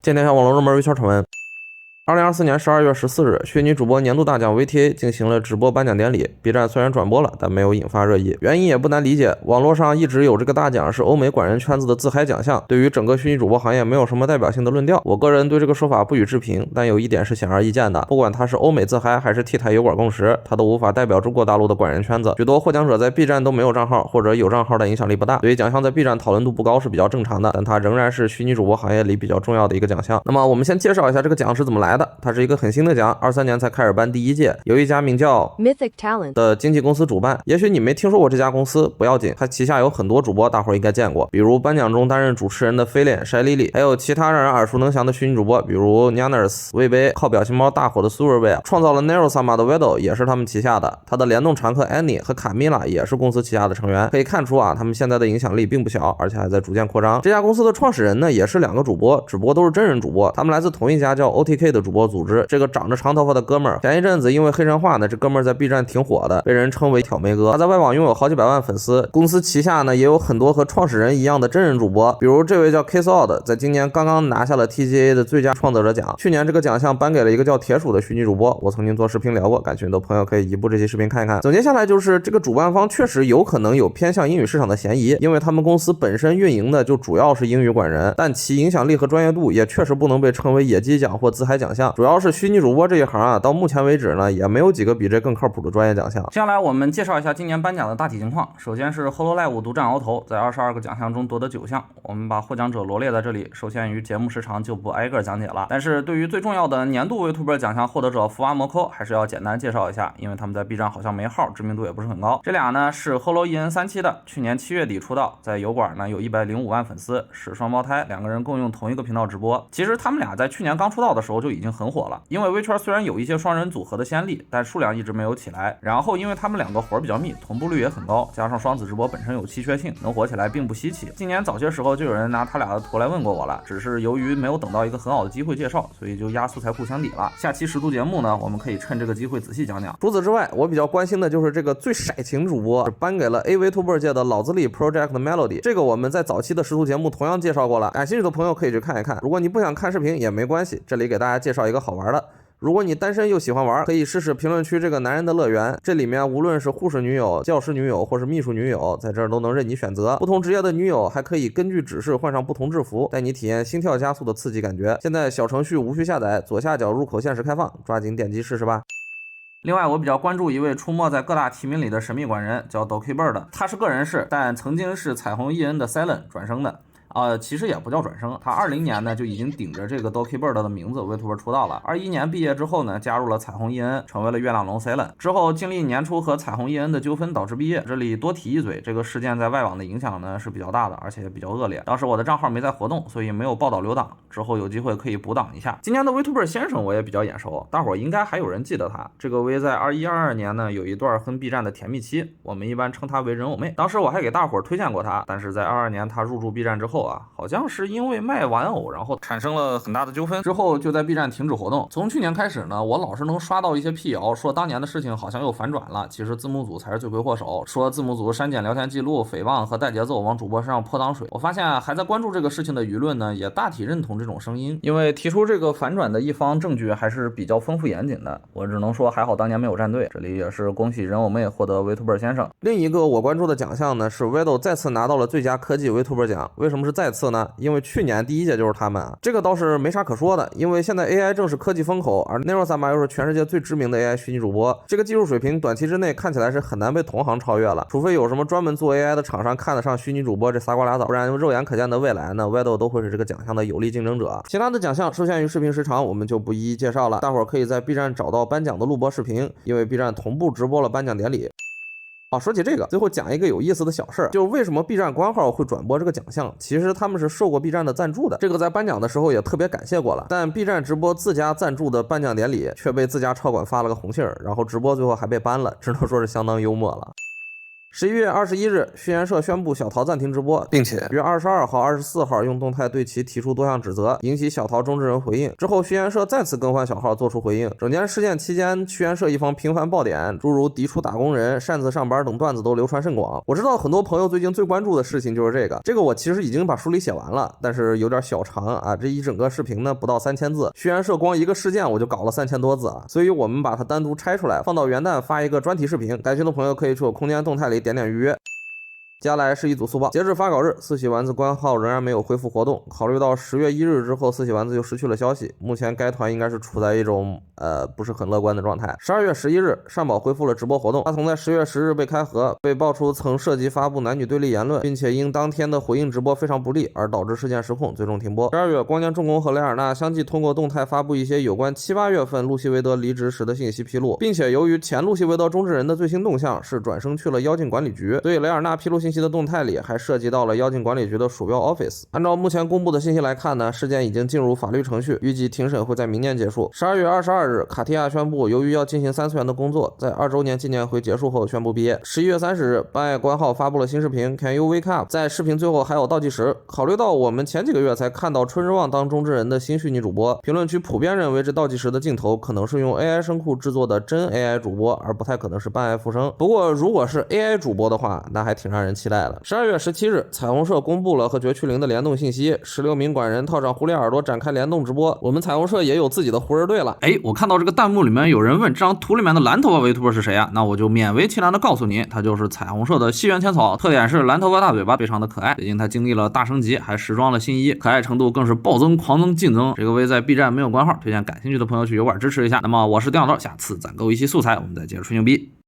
今天网络热门微圈传闻。2024年12月14日，虚拟主播年度大奖 VTA 进行了直播颁奖典礼。B 站虽然转播了，但没有引发热议，原因也不难理解。网络上一直有这个大奖是欧美管人圈子的自嗨奖项，对于整个虚拟主播行业没有什么代表性的论调。我个人对这个说法不予置评，但有一点是显而易见的，不管它是欧美自嗨还是 T 台油管共识，它都无法代表中国大陆的管人圈子。许多获奖者在 B 站都没有账号，或者有账号但影响力不大，所以奖项在 B 站讨论度不高是比较正常的，但它仍然是虚拟主播行业里比较重要的一个奖项。那么我们先介绍一下这个奖是怎么来的，它是一个很新的奖，23年才开始颁第一届，由一家名叫 Mythic Talent 的经纪公司主办。也许你没听说过这家公司，不要紧，它旗下有很多主播，大伙应该见过，比如颁奖中担任主持人的飞脸、晒丽丽，还有其他让人耳熟能详的虚拟主播，比如 Nanners、魏杯，靠表情包大火的 Superway， 创造了 Nero Sama 的 Vedo 也是他们旗下的，他的联动常客 Annie 和卡米拉也是公司旗下的成员。可以看出啊，他们现在的影响力并不小，而且还在逐渐扩张。这家公司的创始人呢，也是两个主播，只不过都是真人主播，他们来自同一家叫 OTK 的主播组织。这个长着长头发的哥们儿，前一阵子因为黑神话呢，这哥们儿在 B 站挺火的，被人称为挑眉哥。他在外网拥有好几百万粉丝，公司旗下呢也有很多和创始人一样的真人主播，比如这位叫 KissOdd， 在今年刚刚拿下了 TGA 的最佳创作者奖。去年这个奖项颁给了一个叫铁鼠的虚拟主播，我曾经做视频聊过，感兴趣的朋友可以移步这期视频看一看。总结下来就是这个主办方确实有可能有偏向英语市场的嫌疑，因为他们公司本身运营的就主要是英语管人，但其影响力和专业度也确实不能被称为野鸡奖或自嗨奖项。主要是虚拟主播这一行啊，到目前为止呢，也没有几个比这更靠谱的专业奖项。接下来我们介绍一下今年颁奖的大体情况。首先是 HoloLive 独占鳌头，在22个奖项中夺得9项，我们把获奖者罗列在这里，受限于节目时长就不挨个讲解了。但是对于最重要的年度 VTuber 奖项获得者福娃摩扣还是要简单介绍一下，因为他们在 B 站好像没号，知名度也不是很高。这俩呢是 HoloEN37的，去年7月底出道，在油管呢有105万粉丝，是双胞胎，两个人共用同一个频道直播。其实他们俩在去年刚出道的时候就已经很火了，因为微圈虽然有一些双人组合的先例，但数量一直没有起来。然后因为他们两个活比较密，同步率也很高，加上双子直播本身有稀缺性，能火起来并不稀奇。今年早些时候就有人拿他俩的图来问过我了，只是由于没有等到一个很好的机会介绍，所以就压素材库箱底了。下期实读节目呢，我们可以趁这个机会仔细讲讲。除此之外，我比较关心的就是这个最色情主播，是颁给了 AVTuber 界的老资历 Project Melody。这个我们在早期的实读节目同样介绍过了，感兴趣的朋友可以去看一看。如果你不想看视频也没关系，这里给大家介绍一个好玩的。如果你单身又喜欢玩，可以试试评论区这个男人的乐园，这里面无论是护士女友、教师女友或是秘书女友，在这儿都能任你选择。不同职业的女友还可以根据指示换上不同制服，带你体验心跳加速的刺激感觉。现在小程序无需下载，左下角入口限时开放，抓紧点击试试吧。另外，我比较关注一位出没在各大提名里的神秘管人，叫 Dokibird， 他是个人是，但曾经是彩虹EN的 Silent 转生的。其实也不叫转生，他20年呢就已经顶着这个 Dokibird 的名字 VTuber 出道了。21年毕业之后呢，加入了彩虹EN，成为了月亮龙 Silent。之后经历年初和彩虹EN的纠纷导致毕业。这里多提一嘴，这个事件在外网的影响呢是比较大的，而且也比较恶劣。当时我的账号没在活动，所以没有报道留档，之后有机会可以补档一下。今年的 VTuber 先生我也比较眼熟，大伙应该还有人记得他。这个 V 在21、22年呢有一段和 B 站的甜蜜期，我们一般称他为人偶妹。当时我还给大伙推荐过他，但是在22年他入驻 B 站之后啊，好像是因为卖玩偶，然后产生了很大的纠纷，之后就在 B 站停止活动。从去年开始呢，我老是能刷到一些辟谣，说当年的事情好像又反转了，其实字幕组才是罪魁祸首，说字幕组删减聊天记录、诽谤和带节奏往主播身上泼脏水。我发现还在关注这个事情的舆论呢，也大体认同这种声音，因为提出这个反转的一方证据还是比较丰富严谨的。我只能说还好当年没有站队，这里也是恭喜人偶妹获得 VTuber 先生。另一个我关注的奖项呢是 Vedo 再次拿到了最佳科技 VTuber 奖。为什么是再次呢？因为去年第一届就是他们啊，这个倒是没啥可说的，因为现在 AI 正是科技风口，而 Nero Sama 又是全世界最知名的 AI 虚拟主播，这个技术水平短期之内看起来是很难被同行超越了，除非有什么专门做 AI 的厂商看得上虚拟主播这仨瓜俩枣，不然肉眼可见的未来呢 Vedo 都会是这个奖项的有力竞争者。其他的奖项受限于视频时长，我们就不一一介绍了，大伙儿可以在 B 站找到颁奖的录播视频，因为 B 站同步直播了颁奖典礼。说起这个，最后讲一个有意思的小事儿，就是为什么 B 站官号会转播这个奖项，其实他们是受过 B 站的赞助的，这个在颁奖的时候也特别感谢过了，但 B 站直播自家赞助的颁奖典礼却被自家超管发了个红信儿，然后直播最后还被ban了，只能说是相当幽默了。11月21日，虚研社宣布小桃暂停直播，并且于22号、24号用动态对其提出多项指责，引起小桃中之人回应。之后，虚研社再次更换小号做出回应。整件事件期间，虚研社一方频繁爆点，诸如嫡出打工人、擅自上班等段子都流传甚广。我知道很多朋友最近最关注的事情就是这个我其实已经把书里写完了，但是有点小长啊。这一整个视频呢不到3000字，虚研社光一个事件我就搞了3000多字啊，所以我们把它单独拆出来，放到元旦发一个专题视频。感兴趣的朋友可以去我空间动态里点预约。接下来是一组速报，截至发稿日，四喜丸子官号仍然没有恢复活动。考虑到10月1日之后，四喜丸子就失去了消息，目前该团应该是处在一种不是很乐观的状态。12月11日，善宝恢复了直播活动，他曾在10月10日被开盒，被爆出曾涉及发布男女对立言论，并且因当天的回应直播非常不利而导致事件失控，最终停播。12月，光年重工和雷尔纳相继通过动态发布一些有关7、8月份路西维德离职时的信息披露，并且由于前路西维德中之人的最新动向是转生去了妖精管理局，所以雷尔纳披露信息的动态里还涉及到了妖精管理局的鼠标 Office。 按照目前公布的信息来看呢，事件已经进入法律程序，预计庭审会在明年结束。12月22日，卡提亚宣布由于要进行3次元的工作，在2周年纪念会结束后宣布毕业。11月30日，ban爱官号发布了新视频 Can you wake up， 在视频最后还有倒计时。考虑到我们前几个月才看到春日望当中之人的新虚拟主播，评论区普遍认为这倒计时的镜头可能是用 AI 声库制作的真 AI 主播，而不太可能是ban爱复生。不过如果是 AI 主播的话，那还挺让人期待的。12月17日，彩虹社公布了和绝区零的联动信息，16名管人套上狐狸耳朵展开联动直播。我们彩虹社也有自己的湖人队了。我看到这个弹幕里面有人问这张图里面的蓝头发 VTuber 是谁啊？那我就勉为其难的告诉你，他就是彩虹社的西园千草，特点是蓝头发大嘴巴，非常的可爱。最近他经历了大升级，还时装了新衣，可爱程度更是暴增、狂增、劲增。这个 V 在 B 站没有官号，推荐感兴趣的朋友去油管支持一下。那么我是电脑豆，下次攒够一期素材，我们再接着吹牛逼。